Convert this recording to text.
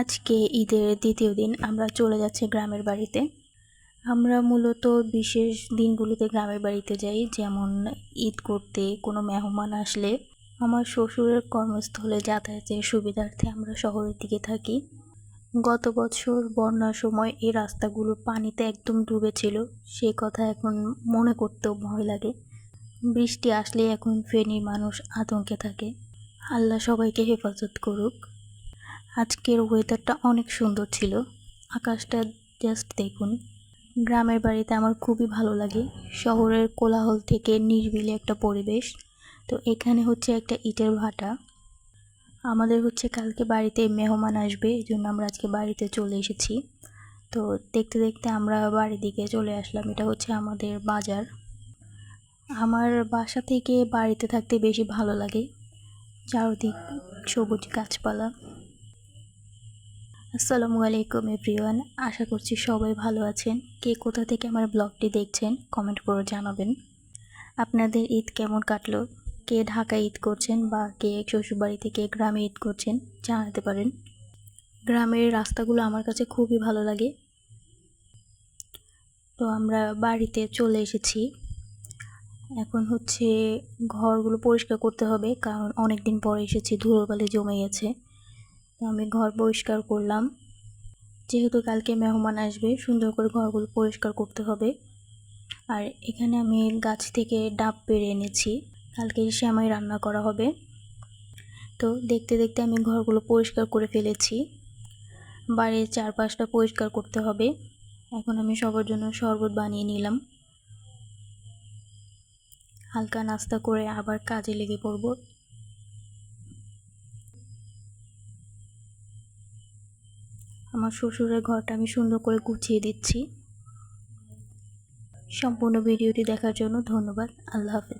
আজকে ঈদের দ্বিতীয় দিন আমরা চলে যাচ্ছি গ্রামের বাড়িতে। আমরা মূলত বিশেষ দিনগুলোতে গ্রামের বাড়িতে যাই, যেমন ঈদ করতে, কোনো মেহমান আসলে। আমার শ্বশুরের কর্মস্থলে যাতায়াতের সুবিধার্থে আমরা শহরের দিকে থাকি। গত বছর বন্যার সময় এই রাস্তাগুলো পানিতে একদম ডুবেছিল, সেই কথা এখন মনে করতেও ভয় লাগে। বৃষ্টি আসলে এখন ফেনীর মানুষ আতঙ্কে থাকে। আল্লাহ সবাইকে হেফাজত করুক। আজকের ওয়েদারটা অনেক সুন্দর ছিল, আকাশটা জাস্ট দেখুন। গ্রামের বাড়িতে আমার খুবই ভালো লাগে, শহরের কোলাহল থেকে নিরিবিলি একটা পরিবেশ। তো এখানে হচ্ছে একটা ইটের ভাটা। আমাদের হচ্ছে কালকে বাড়িতে মেহমান আসবে, এই জন্য আমরা আজকে বাড়িতে চলে এসেছি। তো দেখতে দেখতে আমরা বাড়ির দিকে চলে আসলাম। এটা হচ্ছে আমাদের বাজার। আমার বাসা থেকে বাড়িতে থাকতে বেশি ভালো লাগে, চারদিক সবুজ গাছপালা। আসসালামু আলাইকুম এভরিওয়ান, আশা করছি সবাই ভালো আছেন। কে কোথা থেকে আমার ব্লগটি দেখছেন কমেন্ট করে জানাবেন। আপনাদের ঈদ কেমন কাটলো? কে ঢাকায় ঈদ করছেন বা কে শ্বশুরবাড়ি থেকে গ্রামে ঈদ করছেন জানাতে পারেন। গ্রামের রাস্তাগুলো আমার কাছে খুবই ভালো লাগে। তো আমরা বাড়িতে চলে এসেছি। এখন হচ্ছে ঘরগুলো পরিষ্কার করতে হবে, কারণ অনেক দিন পরে এসেছি, ধুলোবালি জমে গেছে। তো আমি ঘর পরিষ্কার করলাম। যেহেতু কালকে মেহমান আসবে, সুন্দর করে ঘরগুলো পরিষ্কার করতে হবে। আর এখানে আমি গাছ থেকে ডাব পেড়ে এনেছি, কালকে সেমাই রান্না করা হবে। তো দেখতে দেখতে আমি ঘরগুলো পরিষ্কার করে ফেলেছি। বাড়ির চারপাশটা পরিষ্কার করতে হবে। এখন আমি সবার জন্য শরবত বানিয়ে নিলাম। হালকা নাস্তা করে আবার কাজে লেগে পড়ব। আমার শ্বশুরের ঘরটা আমি সুন্দর করে গুছিয়ে দিচ্ছি। সম্পূর্ণ ভিডিওটি দেখার জন্য ধন্যবাদ। আল্লাহ হাফেজ।